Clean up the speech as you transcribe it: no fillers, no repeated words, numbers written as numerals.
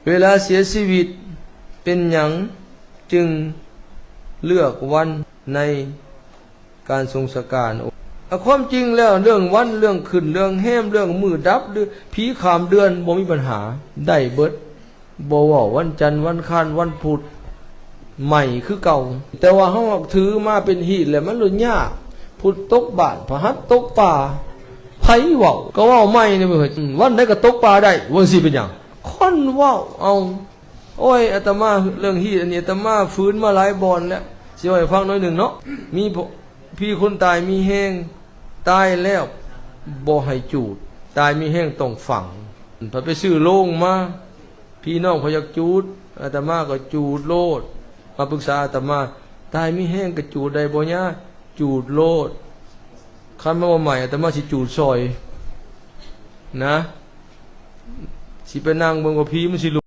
เวลาเสียชีวิตเป็นหยังจึงเลือกวันในการทรงสการความจริงแล้วเรื่องวันเรื่องขึ้นเรื่องแห้มเรื่องมือดับหรือผีขามเดือนบ่มีปัญหาได้เบิดบ่ว่าวันจันทร์วันคันวันพุธใหม่คือเก่าแต่ว่าเฮาถือมาเป็นหีดแล้วมันเลยยากพุธตกบาทพฤหัสตกป่าไผเว้าก็เว้าใหม่นี่เว้ยวันใดก็ตกป่าได้ว่าสิเป็นหยังคนเว้าเอาโอ้ยอาตมาเรื่องหีดอันนี้อาตมาฟื้นมาหลายบอนแล้วสิให้ฟังหน่อยหนึ่งเนาะมีพี่คนตายมีแห้งตายแล้วบ่ให้จูดตายมีแห้งต้องฝังพอไปซื้อโลงมาพี่น้องพอยากจูดอาตมาก็จูดโลดมาปรึกษาอาตมาตายมีแห้งก็จูดได้บ่ยะจูดโลดคันมาว่าใหม่อาตมาสิจูดซอยนะสิไปนั่งเบิ่งว่าพี่มันสิ